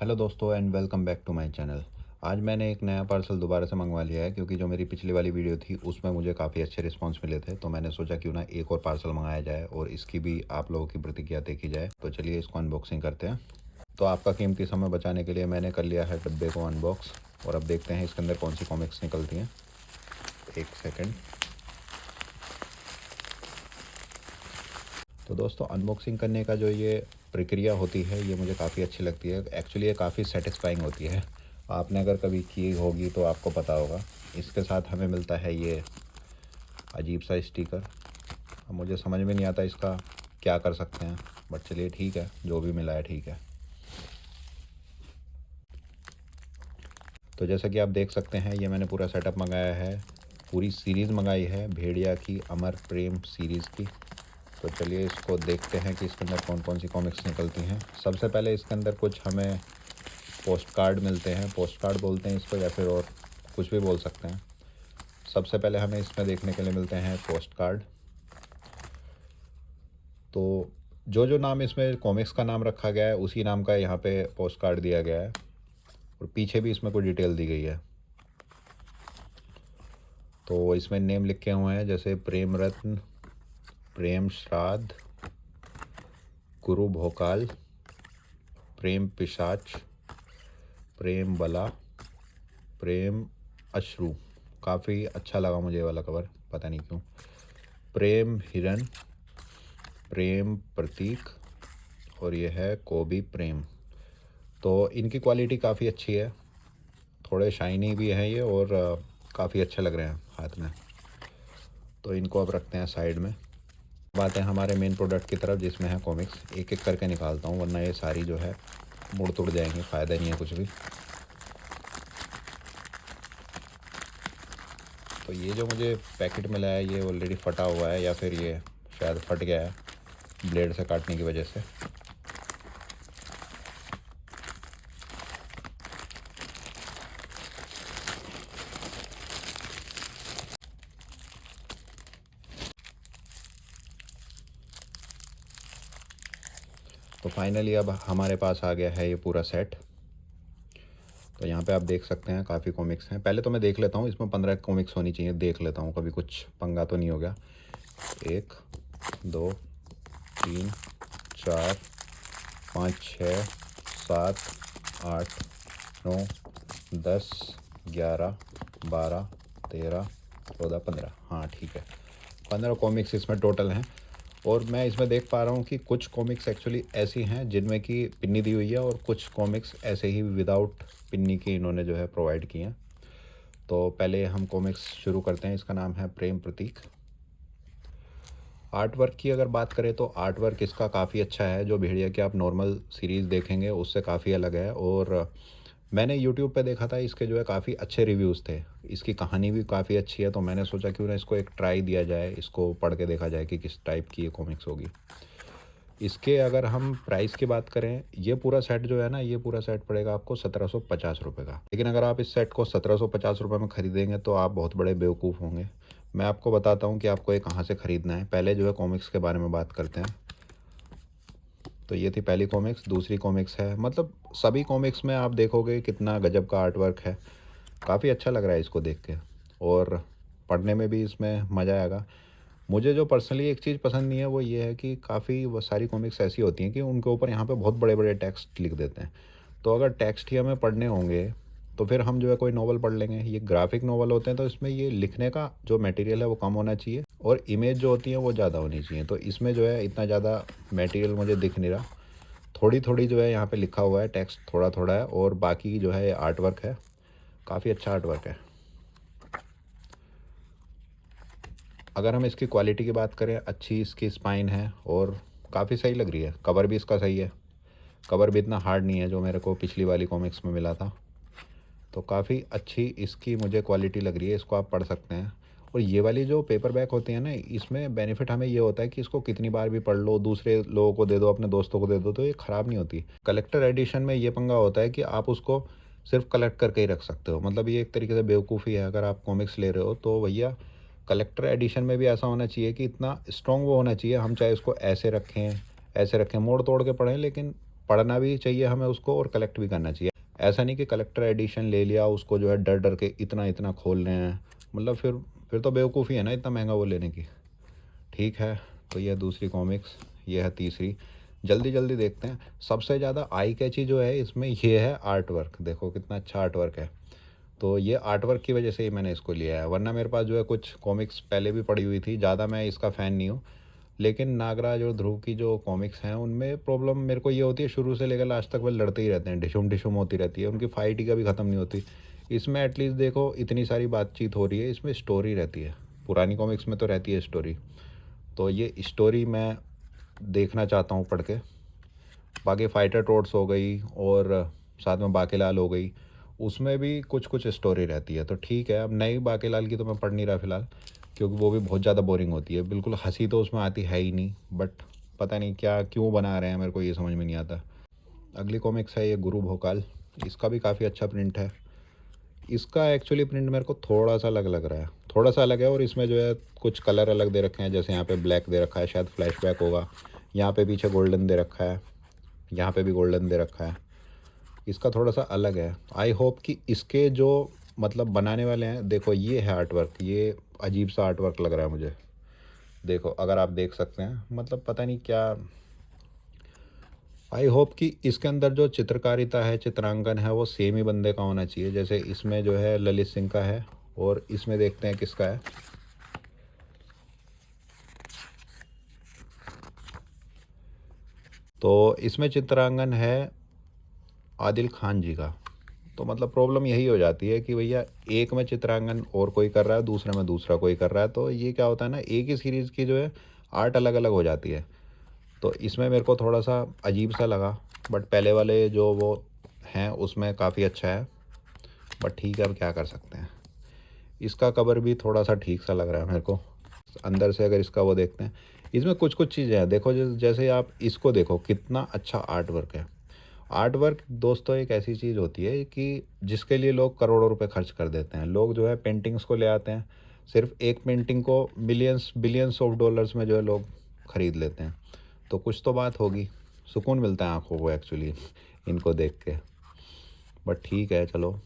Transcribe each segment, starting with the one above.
Hello दोस्तों and welcome back to my channel. आज मैंने एक नया पार्सल दोबारा से मंगवा लिया है क्योंकि जो मेरी पिछली वाली वीडियो थी उसमें मुझे काफ़ी अच्छे रिस्पांस मिले थे, तो मैंने सोचा क्यों ना एक और पार्सल मंगाया जाए और इसकी भी आप लोगों की प्रतिक्रिया देखी जाए। तो चलिए इसको अनबॉक्सिंग करते हैं। तो आपका कीमती समय बचाने के लिए मैंने कर लिया है डब्बे को अनबॉक्स और अब देखते हैं इसके अंदर कौन सी कॉमिक्स निकलती हैं। एक सेकेंड। तो दोस्तों अनबॉक्सिंग करने का जो ये प्रक्रिया होती है ये मुझे काफ़ी अच्छी लगती है। एक्चुअली ये काफ़ी सेटिस्फाइंग होती है। आपने अगर कभी की होगी तो आपको पता होगा। इसके साथ हमें मिलता है ये अजीब सा स्टिकर। अब मुझे समझ में नहीं आता इसका क्या कर सकते हैं, बट चलिए ठीक है, जो भी मिला है ठीक है। तो जैसा कि आप देख सकते हैं ये मैंने पूरा सेटअप मंगाया है, पूरी सीरीज़ मंगाई है भेड़िया की अमर प्रेम सीरीज़ की। तो चलिए इसको देखते हैं कि इसके अंदर कौन कौन सी कॉमिक्स निकलती हैं। सबसे पहले इसके अंदर कुछ हमें पोस्ट कार्ड मिलते हैं, पोस्ट कार्ड बोलते हैं इसको या फिर और कुछ भी बोल सकते हैं। सबसे पहले हमें इसमें देखने के लिए मिलते हैं पोस्ट कार्ड। तो जो जो नाम इसमें कॉमिक्स का नाम रखा गया है उसी नाम का यहाँ पे पोस्ट कार्ड दिया गया है और पीछे भी इसमें कोई डिटेल दी गई है। तो इसमें नेम लिखे हुए हैं जैसे प्रेम रत्न, प्रेम श्राद्ध, गुरु भोकाल, प्रेम पिशाच, प्रेम बला, प्रेम अश्रु। काफ़ी अच्छा लगा मुझे ये वाला कवर, पता नहीं क्यों। प्रेम हिरन, प्रेम प्रतीक और ये है कोबी प्रेम। तो इनकी क्वालिटी काफ़ी अच्छी है, थोड़े शाइनी भी हैं ये और काफ़ी अच्छे लग रहे हैं हाथ में। तो इनको अब रखते हैं साइड में। बात है हमारे मेन प्रोडक्ट की तरफ जिसमें है कॉमिक्स। एक एक करके निकालता हूँ वरना ये सारी जो है मुड़ तुड़ जाएंगी, फ़ायदा नहीं है कुछ भी। तो ये जो मुझे पैकेट मिला है ये ऑलरेडी फटा हुआ है या फिर ये शायद फट गया है ब्लेड से काटने की वजह से। तो फाइनली अब हमारे पास आ गया है ये पूरा सेट। तो यहाँ पे आप देख सकते हैं काफ़ी कॉमिक्स हैं। पहले तो मैं देख लेता हूँ, इसमें 15 कॉमिक्स होनी चाहिए, देख लेता हूँ कभी कुछ पंगा तो नहीं हो गया। 1 2 3 4 5 6 7 8 9 10 11 12 13 14 15, हाँ ठीक है, 15 कॉमिक्स इसमें टोटल हैं। और मैं इसमें देख पा रहा हूँ कि कुछ कॉमिक्स एक्चुअली ऐसी हैं जिनमें कि पिन्नी दी हुई है और कुछ कॉमिक्स ऐसे ही विदाउट पिन्नी के इन्होंने जो है प्रोवाइड किए हैं। तो पहले हम कॉमिक्स शुरू करते हैं। इसका नाम है प्रेम प्रतीक। आर्ट वर्क की अगर बात करें तो आर्ट वर्क इसका काफ़ी अच्छा है। जो भेड़िया की आप नॉर्मल सीरीज़ देखेंगे उससे काफ़ी अलग है। और मैंने यूट्यूब पे देखा था, इसके जो है काफ़ी अच्छे रिव्यूज़ थे, इसकी कहानी भी काफ़ी अच्छी है। तो मैंने सोचा क्यों ना इसको एक ट्राई दिया जाए, इसको पढ़ के देखा जाए कि किस टाइप की ये कॉमिक्स होगी। इसके अगर हम प्राइस की बात करें, ये पूरा सेट जो है ना, ये पूरा सेट पड़ेगा आपको 1750 रुपये का। लेकिन अगर आप इस सेट को 1750 रुपये में ख़रीदेंगे तो आप बहुत बड़े बेवकूफ़ होंगे। मैं आपको बताता हूँ कि आपको ये कहाँ से ख़रीदना है। पहले जो है कॉमिक्स के बारे में बात करते हैं। तो ये थी पहली कॉमिक्स। दूसरी कॉमिक्स है, मतलब सभी कॉमिक्स में आप देखोगे कितना गजब का आर्ट वर्क है, काफ़ी अच्छा लग रहा है इसको देख के और पढ़ने में भी इसमें मज़ा आएगा। मुझे जो पर्सनली एक चीज़ पसंद नहीं है वो ये है कि काफ़ी वो सारी कॉमिक्स ऐसी होती हैं कि उनके ऊपर यहाँ पे बहुत बड़े बड़े टेक्स्ट लिख देते हैं। तो अगर टेक्स्ट ही हमें पढ़ने होंगे तो फिर हम जो है कोई नॉवल पढ़ लेंगे। ये ग्राफिक नॉवल होते हैं तो इसमें ये लिखने का जो मटेरियल है वो कम होना चाहिए और इमेज जो होती है वो ज़्यादा होनी चाहिए। तो इसमें जो है इतना ज़्यादा मटेरियल मुझे दिख नहीं रहा। थोड़ी थोड़ी जो है यहाँ पे लिखा हुआ है, टेक्स्ट थोड़ा थोड़ा है और बाकी जो है आर्ट वर्क है, काफ़ी अच्छा आर्ट वर्क है। अगर हम इसकी क्वालिटी की बात करें, अच्छी इसकी स्पाइन है और काफ़ी सही लग रही है। कवर भी इसका सही है, कवर भी इतना हार्ड नहीं है जो मेरे को पिछली वाली कॉमिक्स में मिला था। तो काफ़ी अच्छी इसकी मुझे क्वालिटी लग रही है, इसको आप पढ़ सकते हैं। और ये वाली जो पेपर बैक होती है ना, इसमें बेनिफिट हमें ये होता है कि इसको कितनी बार भी पढ़ लो, दूसरे लोगों को दे दो, अपने दोस्तों को दे दो, तो ये ख़राब नहीं होती। कलेक्टर एडिशन में ये पंगा होता है कि आप उसको सिर्फ कलेक्ट करके ही रख सकते हो। मतलब ये एक तरीके से बेवकूफ़ी है। अगर आप कॉमिक्स ले रहे हो तो भैया कलेक्टर एडिशन में भी ऐसा होना चाहिए कि इतना स्ट्रॉन्ग वो होना चाहिए, हम चाहे उसको ऐसे रखें मोड़ तोड़ के पढ़ें, लेकिन पढ़ना भी चाहिए हमें उसको और कलेक्ट भी करना चाहिए। ऐसा नहीं कि कलेक्टर एडिशन ले लिया उसको जो है डर डर के इतना इतना खोल रहे हैं, मतलब फिर तो बेवकूफ़ी है ना इतना महंगा वो लेने की। ठीक है, तो यह दूसरी कॉमिक्स, ये है तीसरी। जल्दी जल्दी देखते हैं। सबसे ज़्यादा आई कैची जो है इसमें ये है आर्ट वर्क, देखो कितना अच्छा आर्ट वर्क है। तो ये आर्ट वर्क की वजह से ही मैंने इसको लिया है, वरना मेरे पास जो है कुछ कॉमिक्स पहले भी पड़ी हुई थी, ज़्यादा मैं इसका फ़ैन नहीं हूँ। लेकिन नागराज और ध्रुव की जो कॉमिक्स हैं उनमें प्रॉब्लम मेरे को ये होती है, शुरू से लेकर लास्ट तक वो लड़ते ही रहते हैं, डिशुम डिशुम होती रहती है, उनकी फाइट ही कभी ख़त्म नहीं होती। इसमें एटलीस्ट देखो इतनी सारी बातचीत हो रही है, इसमें स्टोरी रहती है। पुरानी कॉमिक्स में तो रहती है स्टोरी, तो ये स्टोरी मैं देखना चाहता हूँ पढ़ के। बाकी फाइटर टोड्स हो गई और साथ में बाकीलाल हो गई, उसमें भी कुछ कुछ स्टोरी रहती है, तो ठीक है। अब नई बाकीलाल की तो मैं पढ़ नहीं रहा फ़िलहाल, क्योंकि वो भी बहुत ज़्यादा बोरिंग होती है, बिल्कुल हंसी तो उसमें आती है ही नहीं, बट पता नहीं क्या क्यों बना रहे हैं, मेरे को ये समझ में नहीं आता। अगली कॉमिक्स है ये गुरु भोकाल, इसका भी काफ़ी अच्छा प्रिंट है। इसका एक्चुअली प्रिंट मेरे को थोड़ा सा अलग लग रहा है, थोड़ा सा अलग है, और इसमें जो है कुछ कलर अलग दे रखे हैं, जैसे यहाँ पे ब्लैक दे रखा है, शायद फ्लैशबैक होगा। यहाँ पे पीछे गोल्डन दे रखा है, यहाँ पे भी गोल्डन दे रखा है। इसका थोड़ा सा अलग है। आई होप कि इसके जो मतलब बनाने वाले हैं, देखो ये है आर्ट वर्क, ये अजीब सा आर्ट वर्क लग रहा है मुझे। देखो अगर आप देख सकते हैं, मतलब पता नहीं क्या। आई होप कि इसके अंदर जो चित्रकारिता है, चित्रांकन है, वो सेम ही बंदे का होना चाहिए, जैसे इसमें जो है ललित सिंह का है, और इसमें देखते हैं किसका है। तो इसमें चित्रांकन है आदिल खान जी का। तो मतलब प्रॉब्लम यही हो जाती है कि भैया एक में चित्रांकन और कोई कर रहा है, दूसरे में दूसरा कोई कर रहा है, तो ये क्या होता है ना, एक ही सीरीज़ की जो है आर्ट अलग अलग हो जाती है। तो इसमें मेरे को थोड़ा सा अजीब सा लगा, बट पहले वाले जो वो हैं उसमें काफ़ी अच्छा है। बट ठीक है, अब क्या कर सकते हैं। इसका कवर भी थोड़ा सा ठीक सा लग रहा है मेरे को, अंदर से अगर इसका वो देखते हैं। इसमें कुछ कुछ चीज़ें हैं, देखो जैसे आप इसको देखो कितना अच्छा आर्ट वर्क है। आर्ट वर्क दोस्तों एक ऐसी चीज़ होती है कि जिसके लिए लोग करोड़ों रुपए खर्च कर देते हैं। लोग जो है पेंटिंग्स को ले आते हैं, सिर्फ एक पेंटिंग को मिलियंस बिलियंस ऑफ डॉलर्स में जो है लोग ख़रीद लेते हैं। तो कुछ तो बात होगी, सुकून मिलता है आंखों को एक्चुअली इनको देख के। बट ठीक है चलो।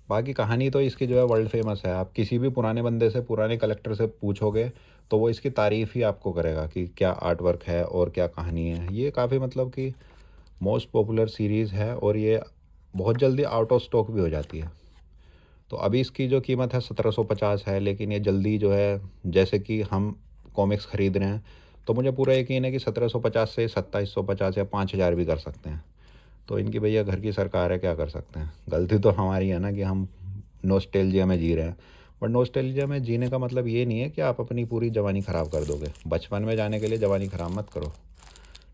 बाकी कहानी तो इसकी जो है वर्ल्ड फेमस है। आप किसी भी पुराने बंदे से, पुराने कलेक्टर से पूछोगे तो वो इसकी तारीफ़ ही आपको करेगा कि क्या आर्ट वर्क है और क्या कहानी है। ये काफ़ी मतलब कि मोस्ट पॉपुलर सीरीज़ है, और ये बहुत जल्दी आउट ऑफ स्टॉक भी हो जाती है। तो अभी इसकी जो कीमत है 1750 है, लेकिन ये जल्दी जो है, जैसे कि हम कॉमिक्स ख़रीद रहे हैं, तो मुझे पूरा यकीन है कि 1750 से 2750 या 5000 भी कर सकते हैं। तो इनकी भैया घर की सरकार है, क्या कर सकते हैं। गलती तो हमारी है ना कि हम नॉस्टैल्जिया में जी रहे हैं। बट नॉस्टैल्जिया में जीने का मतलब ये नहीं है कि आप अपनी पूरी जवानी ख़राब कर दोगे। बचपन में जाने के लिए जवानी ख़राब मत करो।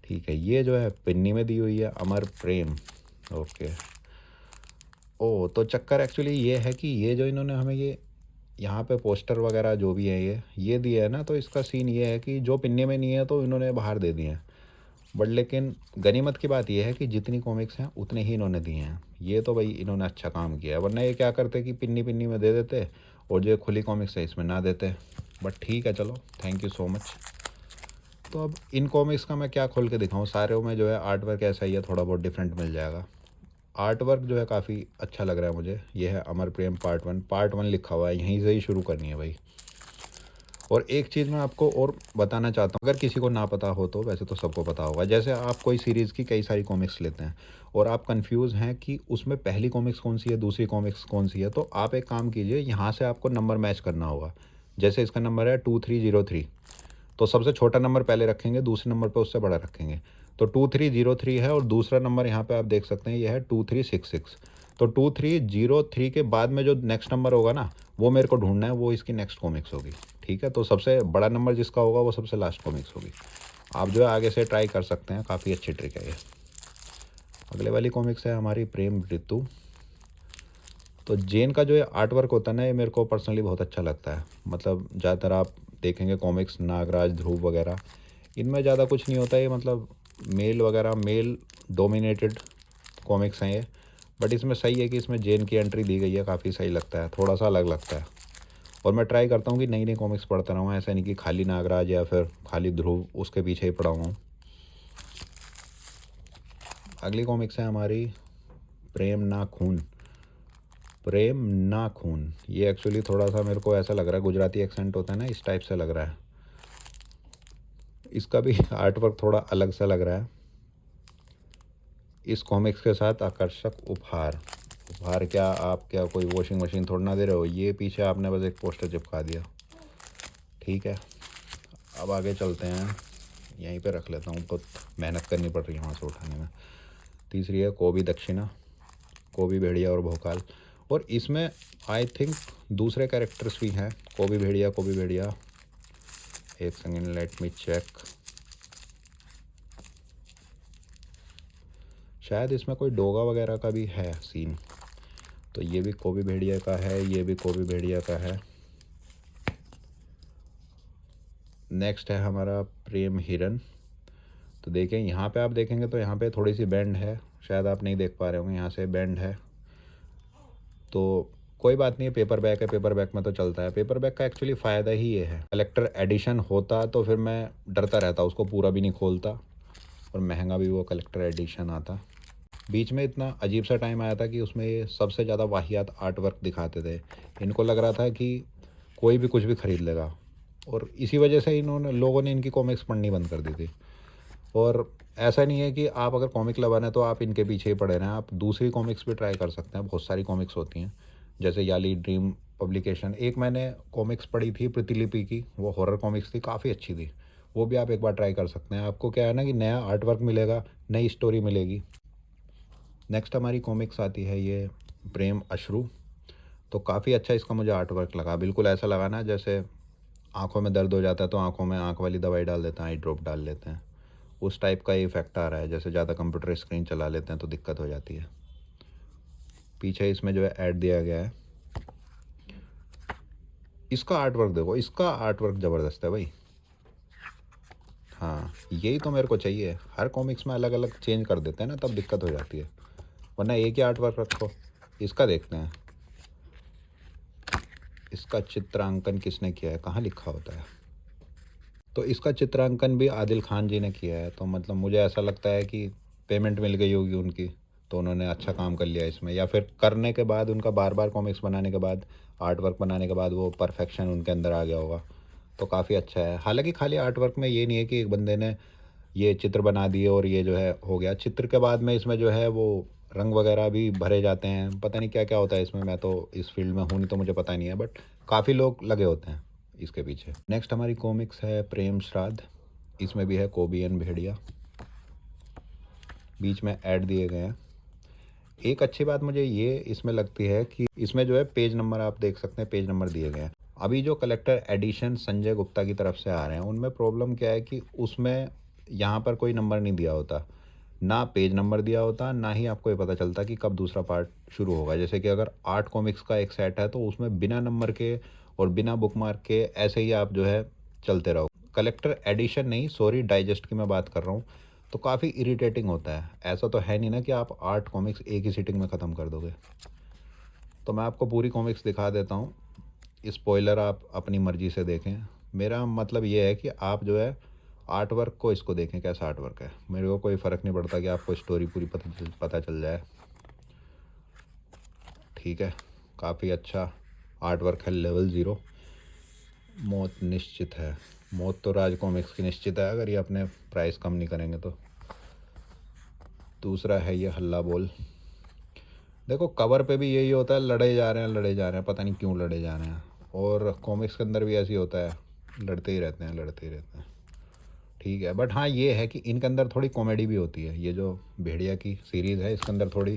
ठीक है, ये जो है पिन्नी में दी हुई है, अमर प्रेम। ओके। ओ, तो चक्कर एक्चुअली ये है कि ये जो इन्होंने हमें ये यहाँ पे पोस्टर वगैरह जो भी है ये दिया है ना, तो इसका सीन ये है कि जो पिन्नी में नहीं है तो इन्होंने बाहर दे दिए हैं। बट लेकिन गनीमत की बात यह है कि जितनी कॉमिक्स हैं उतने ही इन्होंने दिए हैं। ये तो भाई इन्होंने अच्छा काम किया है, वरना ये क्या करते कि पिन्नी पिन्नी में दे देते और जो खुली कॉमिक्स है इसमें ना देते। बट ठीक है चलो, थैंक यू सो मच। तो अब इन कॉमिक्स का मैं क्या खोल के दिखाऊं, सारे में जो है आर्ट वर्क ऐसा ही है, थोड़ा बहुत डिफरेंट मिल जाएगा। आर्ट वर्क जो है काफ़ी अच्छा लग रहा है मुझे। ये है अमर प्रेम पार्ट 1 लिखा हुआ है, यहीं से ही शुरू करनी है भाई। और एक चीज़ मैं आपको और बताना चाहता हूँ, अगर किसी को ना पता हो तो वैसे तो सबको पता होगा। जैसे आप कोई सीरीज़ की कई सारी कॉमिक्स लेते हैं और आप कंफ्यूज हैं कि उसमें पहली कॉमिक्स कौन सी है, दूसरी कॉमिक्स कौन सी है, तो आप एक काम कीजिए, यहाँ से आपको नंबर मैच करना होगा। जैसे इसका नंबर है 2303, तो सबसे छोटा नंबर पहले रखेंगे, दूसरे नंबर पर उससे बड़ा रखेंगे। तो 2303 है, और दूसरा नंबर यहाँ पे आप देख सकते हैं ये है 2366। तो 2303 के बाद में जो नेक्स्ट नंबर होगा ना, वो मेरे को ढूंढना है, वो इसकी नेक्स्ट कॉमिक्स होगी। ठीक है, तो सबसे बड़ा नंबर जिसका होगा वो सबसे लास्ट कॉमिक्स होगी। आप जो है आगे से ट्राई कर सकते हैं, काफ़ी अच्छी ट्रिक है ये। अगले वाली कॉमिक्स है हमारी प्रेम ऋतु। तो जेन का जो है आर्ट वर्क होता है ना, ये मेरे को पर्सनली बहुत अच्छा लगता है। मतलब ज़्यादातर आप देखेंगे कॉमिक्स नागराज ध्रुव वगैरह, इनमें ज़्यादा कुछ नहीं होता है, मतलब मेल वगैरह मेल डोमिनेटेड कॉमिक्स हैं ये। बट इसमें सही है कि इसमें जेन की एंट्री दी गई है, काफ़ी सही लगता है, थोड़ा सा अलग लगता है। और मैं ट्राई करता हूँ कि नई नई कॉमिक्स पढ़ता रहूँ, ऐसा नहीं कि खाली नागराज या फिर खाली ध्रुव उसके पीछे ही पड़ा हुआ हूँ। अगली कॉमिक्स है हमारी प्रेम ना खून। प्रेम ना खून, ये एक्चुअली थोड़ा सा मेरे को ऐसा लग रहा है, गुजराती एक्सेंट होता है ना, इस टाइप से लग रहा है। इसका भी आर्ट वर्क थोड़ा अलग सा लग रहा है। इस कॉमिक्स के साथ आकर्षक उपहार। उपहार क्या, आप क्या कोई वॉशिंग मशीन थोड़ा ना दे रहे हो, ये पीछे आपने बस एक पोस्टर चिपका दिया। ठीक है, अब आगे चलते हैं। यहीं पे रख लेता हूँ, बहुत मेहनत करनी पड़ रही है वहाँ से उठाने में। तीसरी है कोबी दक्षिणा, कोबी भेड़िया और भोकाल। और इसमें आई थिंक दूसरे कैरेक्टर्स भी हैं, कोबी भेड़िया, कोबी भेड़िया। एक सेकेंड, लेट मी चेक। शायद इसमें कोई डोगा वगैरह का भी है सीन। तो ये भी कोबी भेड़िया का है, ये भी कोबी भेड़िया का है। नेक्स्ट है हमारा प्रेम हिरन। तो देखें, यहाँ पे आप देखेंगे तो यहाँ पे थोड़ी सी बैंड है, शायद आप नहीं देख पा रहे होंगे, यहाँ से बैंड है। तो कोई बात नहीं है, पेपर बैक है, पेपर बैक में तो चलता है। पेपर बैक का एक्चुअली फ़ायदा ही ये है, कलेक्टर एडिशन होता तो फिर मैं डरता रहता, उसको पूरा भी नहीं खोलता और महंगा भी वो कलेक्टर एडिशन आता। बीच में इतना अजीब सा टाइम आया था कि उसमें ये सबसे ज़्यादा वाहियात आर्ट वर्क दिखाते थे। इनको लग रहा था कि कोई भी कुछ भी ख़रीद लेगा, और इसी वजह से लोगों ने इनकी कॉमिक्स पढ़नी बंद कर दी थी। और ऐसा नहीं है कि आप अगर कॉमिक लवर हैं तो आप इनके पीछे ही पड़े रहें, आप दूसरी कॉमिक्स भी ट्राई कर सकते हैं। बहुत सारी कॉमिक्स होती हैं, जैसे याली ड्रीम पब्लिकेशन, एक मैंने कॉमिक्स पढ़ी थी प्रतिलिपि की, वो हॉरर कॉमिक्स थी, काफ़ी अच्छी थी। वो भी आप एक बार ट्राई कर सकते हैं। आपको क्या है ना कि नया आर्ट वर्क मिलेगा, नई स्टोरी मिलेगी। नेक्स्ट हमारी कॉमिक्स आती है ये प्रेम अश्रु। तो काफ़ी अच्छा इसका मुझे आर्ट वर्क लगा, बिल्कुल ऐसा लगा ना जैसे आँखों में दर्द हो जाता है तो आँखों में आँख वाली दवाई डाल देते हैं, आई ड्रॉप डाल लेते हैं, उस टाइप का इफेक्ट आ रहा है। जैसे ज़्यादा कंप्यूटर स्क्रीन चला लेते हैं तो दिक्कत हो जाती है। पीछे इसमें जो है ऐड दिया गया है। इसका आर्ट वर्क देखो, इसका आर्ट वर्क ज़बरदस्त है भाई। हाँ, यही तो मेरे को चाहिए। हर कॉमिक्स में अलग अलग चेंज कर देते हैं ना, तब दिक्कत हो जाती है, वरना एक ही आर्ट वर्क रखो। इसका देखते हैं, इसका चित्रांकन किसने किया है, कहाँ लिखा होता है। तो इसका चित्रांकन भी आदिल खान जी ने किया है। तो मतलब मुझे ऐसा लगता है कि पेमेंट मिल गई होगी उनकी, तो उन्होंने अच्छा काम कर लिया इसमें, या फिर करने के बाद उनका बार बार कॉमिक्स बनाने के बाद, आर्ट वर्क बनाने के बाद वो परफेक्शन उनके अंदर आ गया होगा। तो काफ़ी अच्छा है। हालांकि खाली आर्ट वर्क में ये नहीं है कि एक बंदे ने ये चित्र बना दिए और ये जो है हो गया। चित्र के बाद में इसमें जो है वो रंग वगैरह भी भरे जाते हैं, पता नहीं क्या क्या होता है इसमें, मैं तो इस फील्ड में हूँ नहीं तो मुझे पता नहीं है, बट काफ़ी लोग लगे होते हैं इसके पीछे। नेक्स्ट हमारी कॉमिक्स है प्रेम श्राद्ध। इसमें भी है कोबी एंड भेड़िया, बीच में ऐड दिए गए हैं। एक अच्छी बात मुझे ये इसमें लगती है कि इसमें जो है पेज नंबर आप देख सकते हैं, पेज नंबर दिए गए हैं। अभी जो कलेक्टर एडिशन संजय गुप्ता की तरफ से आ रहे हैं उनमें प्रॉब्लम क्या है कि उसमें यहाँ पर कोई नंबर नहीं दिया होता, ना पेज नंबर दिया होता, ना ही आपको ये पता चलता कि कब दूसरा पार्ट शुरू होगा। जैसे कि अगर 8 कॉमिक्स का एक सेट है तो उसमें बिना नंबर के और बिना बुक मार्क के ऐसे ही आप जो है चलते रहो। कलेक्टर एडिशन नहीं, सॉरी, डाइजेस्ट की मैं बात कर रहा हूँ। तो काफ़ी इरिटेटिंग होता है। ऐसा तो है नहीं ना कि आप 8 कॉमिक्स एक ही सीटिंग में ख़त्म कर दोगे। तो मैं आपको पूरी कॉमिक्स दिखा देता हूँ, स्पॉइलर आप अपनी मर्ज़ी से देखें। मेरा मतलब ये है कि आप जो है आर्ट वर्क को इसको देखें कैसा आर्ट वर्क है। मेरे को कोई फ़र्क नहीं पड़ता कि आपको स्टोरी पूरी पता चल जाए। ठीक है, काफ़ी अच्छा आर्ट वर्क है, लेवल 0। मौत निश्चित है, मौत तो राज कॉमिक्स की निश्चित है अगर ये अपने प्राइस कम नहीं करेंगे तो। दूसरा है ये हल्ला बोल। देखो कवर पे भी यही होता है, लड़े जा रहे हैं लड़े जा रहे हैं, पता नहीं क्यों लड़े जा रहे हैं। और कॉमिक्स के अंदर भी ऐसे ही होता है, लड़ते ही रहते हैं लड़ते ही रहते हैं। ठीक है, बट हाँ ये है कि इनके अंदर थोड़ी कॉमेडी भी होती है। ये जो भेड़िया की सीरीज़ है इसके अंदर थोड़ी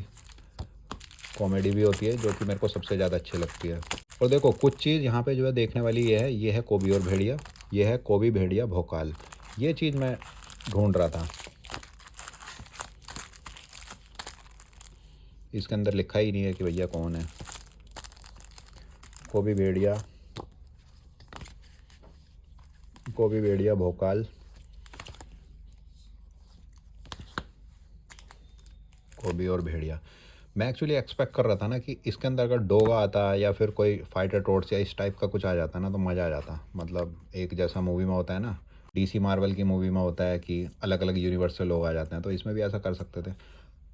कॉमेडी भी होती है, जो कि मेरे को सबसे ज़्यादा अच्छी लगती है। और देखो कुछ चीज़ यहाँ पे जो है देखने वाली ये है कोबी और भेड़िया, ये है कोबी भेड़िया भोकाल। ये चीज़ मैं ढूंढ रहा था, इसके अंदर लिखा ही नहीं है कि भैया कौन है। कोबी भेड़िया, कोबी भेड़िया भोकाल, कोबी और भेड़िया। मैं एक्चुअली एक्सपेक्ट कर रहा था ना कि इसके अंदर अगर डोगा आता या फिर कोई फाइटर टोर्च या इस टाइप का कुछ आ जाता ना तो मज़ा आ जाता। मतलब एक जैसा मूवी में होता है ना, डीसी मार्वल की मूवी में होता है कि अलग अलग यूनिवर्स से लोग आ जाते हैं, तो इसमें भी ऐसा कर सकते थे।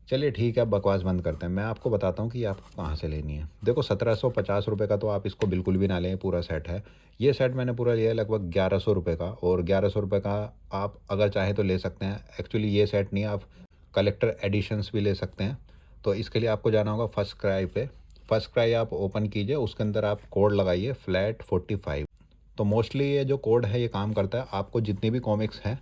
चलिए ठीक है, अब बकवास बंद करते हैं। मैं आपको बताता हूँ कि ये आपको कहाँ से लेनी है। देखो, 1750 रुपये का तो आप इसको बिल्कुल भी ना लें, पूरा सेट है। ये सेट मैंने पूरा लिया है लगभग 1100 रुपये का, और 1100 रुपये का आप अगर चाहें तो ले सकते हैं। एक्चुअली ये सेट नहीं, आप कलेक्टर एडिशंस भी ले सकते हैं। तो इसके लिए आपको जाना होगा फर्स्ट क्राई पे। फर्स्ट क्राई आप ओपन कीजिए, उसके अंदर आप कोड लगाइए FLAT45। तो मोस्टली ये जो कोड है ये काम करता है, आपको जितनी भी कॉमिक्स हैं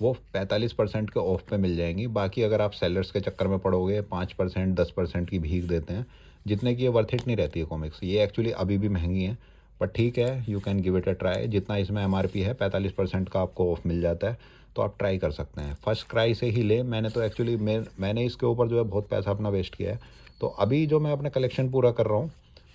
वो 45% के ऑफ पे मिल जाएंगी। बाकी अगर आप सेलर्स के चक्कर में पड़ोगे, 5% 10% की भीख देते हैं, जितने की ये वर्थ इट नहीं रहती है कॉमिक्स। ये एक्चुअली अभी भी महंगी हैं, पर ठीक है, you can give it a try. जितना इसमें MRP है 45% का आपको ऑफ मिल जाता है, तो आप ट्राई कर सकते हैं। फर्स्ट क्राई से ही ले। मैंने तो एक्चुअली मैंने इसके ऊपर जो है बहुत पैसा अपना वेस्ट किया है। तो अभी जो मैं अपना कलेक्शन पूरा कर रहा हूँ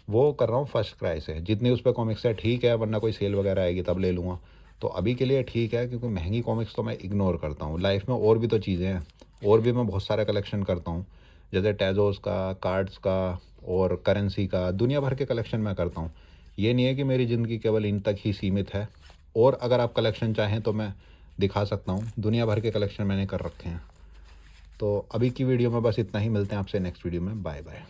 वो कर रहा हूँ फर्स्ट क्राई से। जितनी उस पर कॉमिक्स है ठीक है, वरना कोई सेल वगैरह आएगी तब ले लूँगा। तो अभी के लिए ठीक है, क्योंकि महंगी कॉमिक्स तो मैं इग्नोर करता हूँ। लाइफ में और भी तो चीज़ें हैं, और भी मैं बहुत सारा कलेक्शन करता हूँ, जैसे टैजोस का, कार्ड्स का और करेंसी का, दुनिया भर के कलेक्शन मैं करता हूँ। ये नहीं है कि मेरी ज़िंदगी केवल इन तक ही सीमित है। और अगर आप कलेक्शन चाहें तो मैं दिखा सकता हूँ, दुनिया भर के कलेक्शन मैंने कर रखे हैं। तो अभी की वीडियो में बस इतना ही। मिलते हैं आपसे नेक्स्ट वीडियो में। Bye bye.